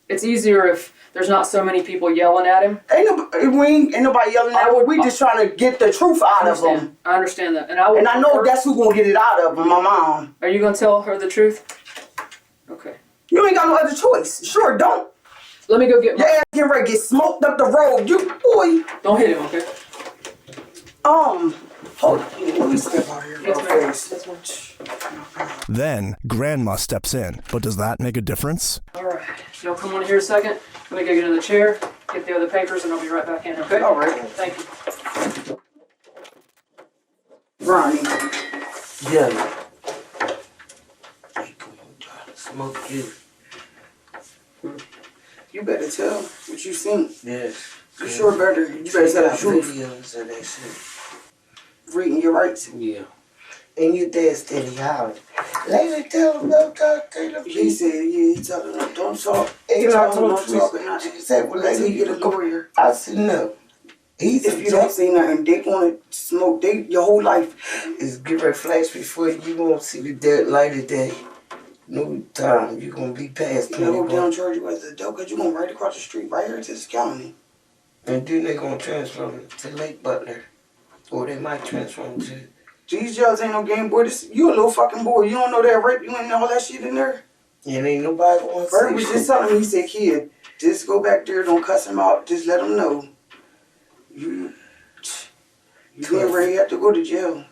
S1: It's easier if there's not so many people yelling at him.
S7: Ain't nobody yelling at him. We just trying to get the truth out of him.
S1: I understand that, and I
S7: know that's who gonna get it out of him, my mom.
S1: Are you gonna tell her the truth? Okay.
S7: You ain't got no other choice. Sure, don't.
S1: Let me go get my.
S7: Your ass getting ready to get smoked up the road. You boy.
S1: Don't hit him, okay?
S7: Hold on. Let me step out here real fast.
S3: Then, Grandma steps in. But does that make a difference?
S1: Alright. Y'all come on here a second. Let me go get in the chair, get the other papers, and I'll be right back in, okay?
S7: Alright.
S1: Thank you.
S7: Ronnie.
S2: Yeah. Smoke you.
S7: You better tell what you seen.
S2: Yes.
S7: You sure better. You better tell the truth.
S2: Videos of that shit.
S7: Reading your rights.
S2: Yeah.
S8: And you dead steady howling. Lady, tell him don't talk to the
S7: He
S8: people.
S7: said, yeah, he telling them, don't talk.
S8: He
S7: Tell
S8: not
S7: him don't
S8: talking
S7: talk and nothing.
S8: She said, well,
S7: Until
S8: lady,
S7: you get a lawyer.
S8: I said, no. He's
S7: If you don't say nothing, they gonna smoke. Your whole life.
S8: is get ready flash before you won't see the dead light of day. No time. You gonna be past
S7: You gotta go
S8: 21.
S7: down charge you as a dope, cause you going right across the street, right here to this county.
S8: And then they gonna transfer him to Lake Butler. Or they might transfer him to
S7: These jails ain't no game, boy. You a little fucking boy. You don't know that rape. You ain't know all that shit in there.
S8: and ain't nobody gonna
S7: Bird was
S8: say
S7: just telling me, he said, kid, just go back there, don't cuss him out, just let him know. You getting ready to have to go to jail.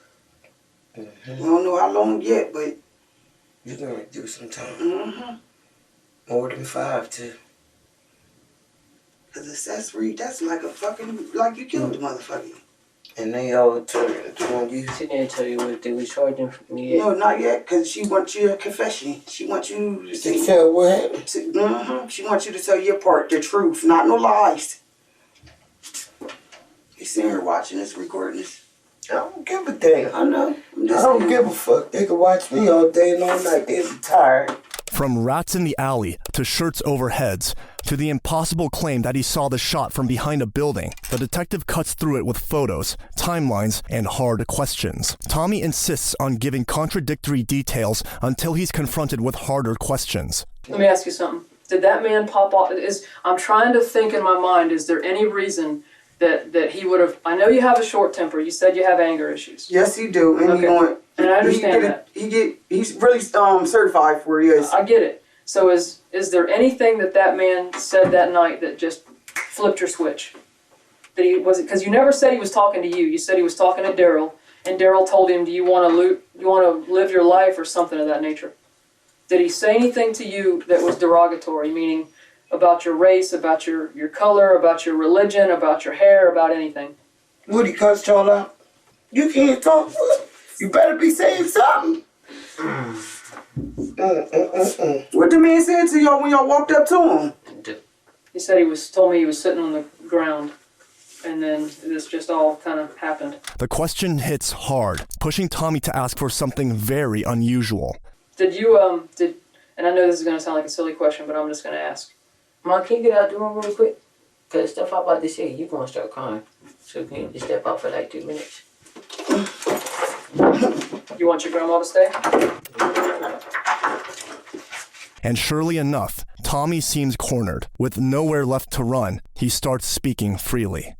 S7: We don't know how long yet, but
S8: you're gonna do some time.
S7: mm-hmm.
S8: More than 5 too.
S7: Cause accessory, that's like a fucking, like you killed the motherfucker.
S8: And they all turn on you.
S2: She didn't tell you what they was charging me yet.
S7: No, not yet, cause she wants your confession. She wants you to
S8: They
S7: say,
S8: tell what happened.
S7: She wants you to tell your part, the truth, not no lies. You sitting here watching this, recording this.
S8: I don't give a damn.
S7: I know. I'm
S8: I
S7: just
S8: don't
S7: saying.
S8: give a fuck. They can watch me all day and all night. They'll be tired.
S3: From rats in the alley to shirts over heads to the impossible claim that he saw the shot from behind a building, the detective cuts through it with photos, timelines, and hard questions. Tommy insists on giving contradictory details until he's confronted with harder questions.
S1: Let me ask you something. Did that man pop off? I'm trying to think in my mind, is there any reason that he would have... I know you have a short temper. You said you have anger issues.
S7: Yes, he do, and
S1: Okay.
S7: he going.
S1: And I understand that.
S7: He's really certified for it. Yes.
S1: I get it. So is there anything that man said that night that just flipped your switch? That he was it because you never said he was talking to you. You said he was talking to Daryl, and Daryl told him, "Do you want to live your life or something of that nature?" Did he say anything to you that was derogatory, meaning about your race, about your color, about your religion, about your hair, about anything?
S8: Would he cuss y'all out? You can't talk. You better be saying something.
S7: What the man said to y'all when y'all walked up to him?
S1: He said told me he was sitting on the ground, and then this just all kind of happened.
S3: The question hits hard, pushing Tommy to ask for something very unusual.
S1: Did you and I know this is gonna sound like a silly question, but I'm just gonna ask.
S2: Mom, can you get out the room really quick? Cause stuff I'm about to say, you gonna start crying. So can you just step out for like 2 minutes?
S1: You want your grandma to stay?
S3: And surely enough, Tommy seems cornered. With nowhere left to run, he starts speaking freely.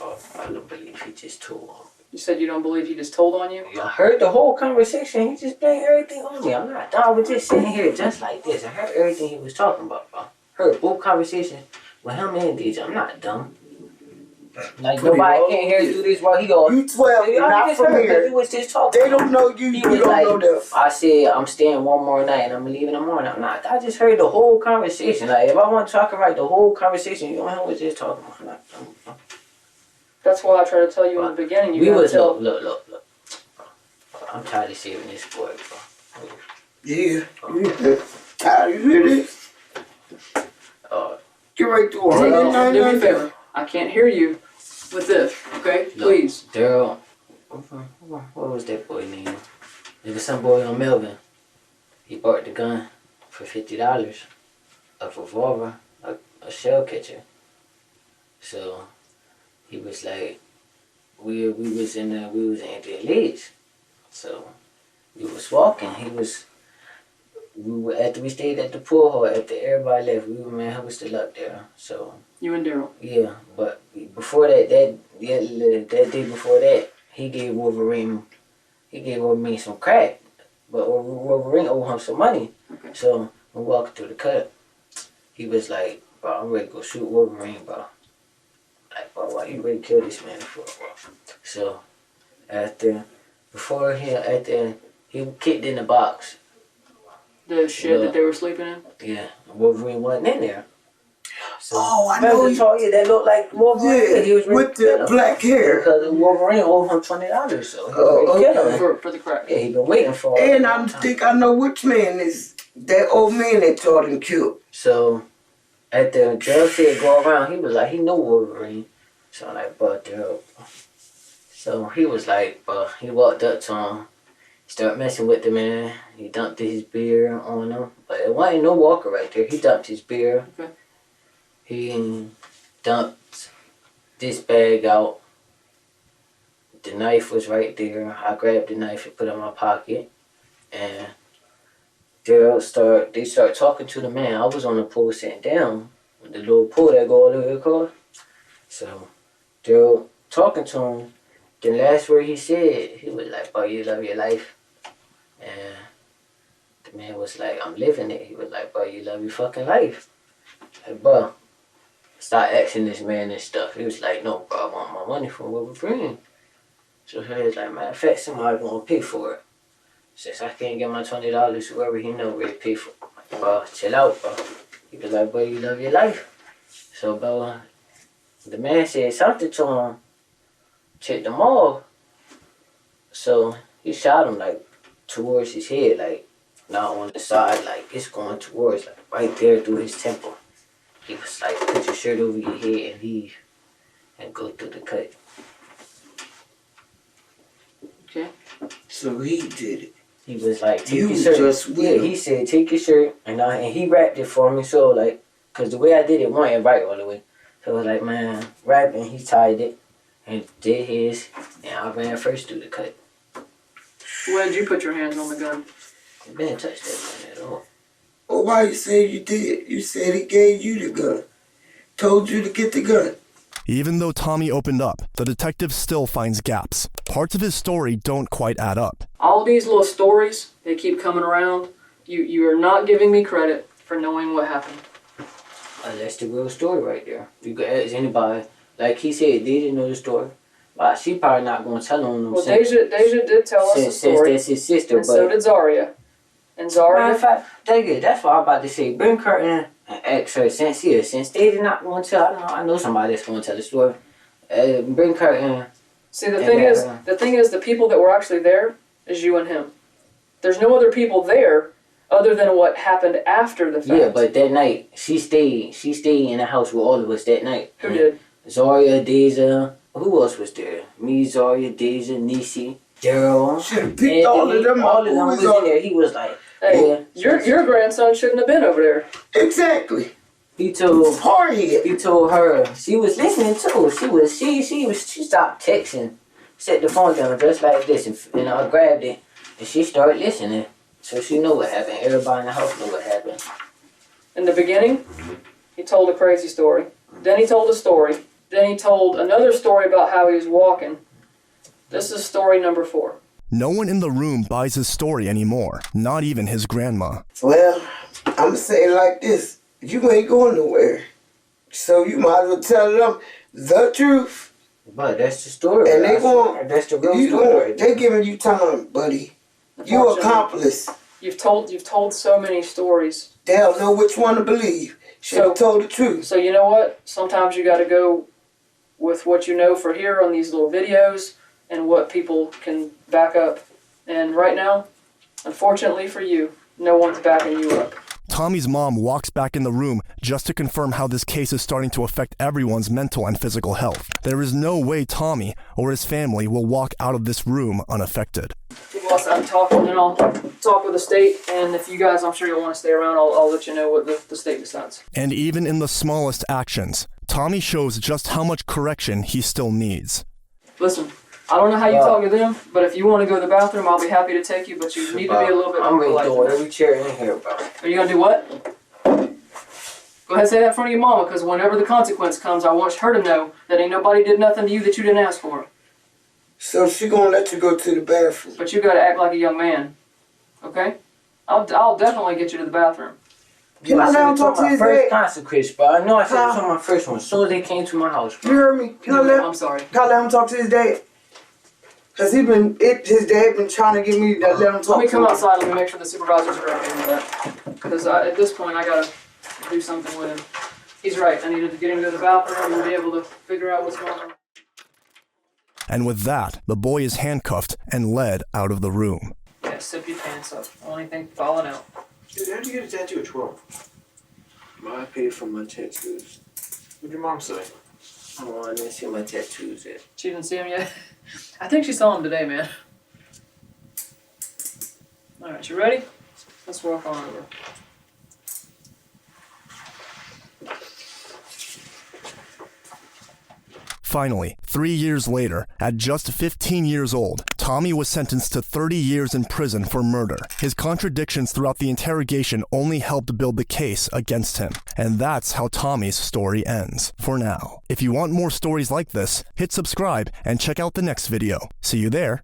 S2: Oh, I don't believe he just told on.
S1: You said you don't believe he just told on you?
S2: I heard the whole conversation. He just blamed everything on me. I was just sitting here just like this. I heard everything he was talking about, bro. Heard both conversations with him and DJ. I'm not dumb. Like nobody can't hear you do this while he goes.
S8: You 12,
S2: I
S8: not
S2: just
S8: from
S2: heard that
S8: here.
S2: you was just talking.
S8: They don't know you.
S2: He
S8: You
S2: was
S8: don't
S2: like,
S8: know them.
S2: I said I'm staying one more night and I'm gonna leave in the morning. I'm not. I just heard the whole conversation. Like if I want to talk about the whole conversation, you know him was just talking. I'm not dumb.
S1: That's why I tried to tell you in the beginning. You
S2: We
S1: gotta
S2: was
S1: tell.
S2: look. I'm tired of saving this boy, bro.
S8: Yeah. Tired of hear this? Get right to her.
S1: Do me a favor. I can't hear you with this, okay? Please.
S2: Daryl, what was that boy name? There was some boy on Melvin. He bought the gun for $50, a revolver, a shell catcher. So he was like, we was in the Leeds. So we was walking. After we stayed at the pool hall, after everybody left, he was still up there. So
S1: You and Daryl.
S2: yeah, but before that day before that, he gave Wolverine some crack, but Wolverine owed him some money.
S1: Okay.
S2: So we walking through the cut. He was like, "Bro, I'm ready to go shoot Wolverine, bro." Like, bro, why you ready to kill this man for, bro? So he kicked in the box.
S1: The shit that they were sleeping in.
S2: Yeah, Wolverine wasn't in there. So,
S8: I know you.
S2: told you that looked like Wolverine.
S8: Yeah,
S2: He was ready
S8: with
S2: to kill
S8: the
S2: him.
S8: black hair.
S2: Because Wolverine owed him $20, so he was
S8: Oh,
S2: ready to kill him.
S1: For the crack.
S2: Yeah, he been waiting for it.
S8: And I think I know which man is that old man that taught him killed.
S2: So, at the jail said go around, he was like, he knew Wolverine. So I'm like, but dude. So he was like, he walked up to him. Start messing with the man. He dumped his beer on him. But it wasn't no walker right there. He dumped his beer.
S1: Okay.
S2: He dumped this bag out. The knife was right there. I grabbed the knife and put it in my pocket. And they start talking to the man. I was on the pool sitting down. The little pool that go all over the car. So they're talking to him. The last word he said, he was like, "Boy, you love your life." And the man was like, "I'm living it." He was like, "Boy, you love your fucking life." Like, bro, start asking this man this stuff. He was like, "No, bro, I want my money from what we're bringing." So he was like, "Matter of fact, somebody gonna pay for it. Since I can't get my $20, whoever he know will pay for it." Like, bro, chill out, bro. He was like, "Boy, you love your life." So, bro, the man said something to him, tipped him off. So he shot him like towards his head, like not on the side, like it's going towards, like right there through his temple. He was like, "Put your shirt over your head and leave and go through the cut."
S1: Okay.
S8: So he did it.
S2: He was like, "Take
S8: You
S2: your shirt."
S8: just with
S2: Yeah,
S8: him.
S2: he said, "Take your shirt," and he wrapped it for me. So like, cause the way I did it wasn't right all the way. So I was like, man, wrapping. He tied it and did his, and I ran first through the cut.
S1: When did you put your hands on the gun?
S2: I didn't touch that gun at all.
S8: Well, why you say you did? You said he gave you the gun. Told you to get the gun.
S3: Even though Tommy opened up, the detective still finds gaps. Parts of his story don't quite add up.
S1: All these little stories, they keep coming around. You are not giving me credit for knowing what happened.
S2: That's the real story right there. You could ask anybody. Like he said, Deja know the story. But she probably not going to tell on them.
S1: Well, Deja did tell us the
S2: since
S1: story.
S2: that's his sister.
S1: And
S2: but
S1: so did Zaria. And
S2: matter
S1: Zaria...
S2: of fact, that's what I'm about to say. Bring her in and ask her since Deja not going to tell. I know somebody that's going to tell the story. Bring her in.
S1: See, the thing is, the people that were actually there is you and him. There's no other people there other than what happened after the fact.
S2: Yeah, but that night, she stayed in the house with all of us that night.
S1: Who did?
S2: Zaria, Deja, who else was there? Me, Zaria, Deja, Nisi, Daryl.
S8: Should have picked all of them up.
S2: All of them was in there. He was like,
S1: hey,
S2: yeah.
S1: your grandson shouldn't have been over there.
S8: Exactly.
S2: He told her, she was listening too. She stopped texting, set the phone down just like this, and I grabbed it, and she started listening. So she knew what happened. Everybody in the house knew what happened.
S1: In the beginning, he told a crazy story. Then he told a story. Then he told another story about how he was walking. This is story number 4.
S3: No one in the room buys his story anymore, not even his grandma.
S8: Well, I'm going to say it like this. You ain't going nowhere. So you might as well tell them the truth.
S2: But that's the story.
S8: And
S2: that's the real story.
S8: They giving you time, buddy. You accomplice.
S1: You've told so many stories.
S8: They'll know which one to believe. Should have told the truth.
S1: So you know what? Sometimes you got to go with what you know for here on these little videos and what people can back up. And right now, unfortunately for you, no one's backing you up.
S3: Tommy's mom walks back in the room just to confirm how this case is starting to affect everyone's mental and physical health. There is no way Tommy or his family will walk out of this room unaffected.
S1: People else I'm talking, and I'll talk with the state, and if you guys, I'm sure you'll want to stay around, I'll let you know what the state decides.
S3: And even in the smallest actions, Tommy shows just how much correction he still needs.
S1: Listen, I don't know how you talk to them, but if you want to go to the bathroom, I'll be happy to take you, but you need to be a little bit more polite.
S2: I'm going to every chair in here, bro.
S1: Are you going to do what? Go ahead and say that in front of your mama, because whenever the consequence comes, I want her to know that ain't nobody did nothing to you that you didn't ask for.
S8: So she gonna let you go to the bathroom.
S1: But you got to act like a young man, okay? I'll definitely get you to the bathroom.
S8: Can I let him talk to his
S2: first
S8: dad?
S2: consequence, bro. I know I said this on my first one. As soon as they came to my house, bro.
S8: You heard me?
S1: I'm sorry.
S8: Can I let him talk to his dad? Cause his dad been trying to get me to let him talk.
S1: Let me come outside. Let me make sure the supervisors are okay with that. Because at this point, I gotta do something with him. He's right. I needed to get him to the bathroom and be able to figure out what's going on.
S3: And with that, the boy is handcuffed and led out of the room.
S1: Yeah, sip your pants up. Only thing falling out.
S9: Dude, how'd you get a tattoo at 12?
S2: I paid for my tattoos.
S9: What'd your mom say?
S2: Oh, I didn't see my tattoos yet.
S1: She didn't see him yet? I think she saw him today, man. All right, you ready? Let's walk on over.
S3: Finally, 3 years later, at just 15 years old, Tommy was sentenced to 30 years in prison for murder. His contradictions throughout the interrogation only helped build the case against him. And that's how Tommy's story ends, for now. If you want more stories like this, hit subscribe and check out the next video. See you there.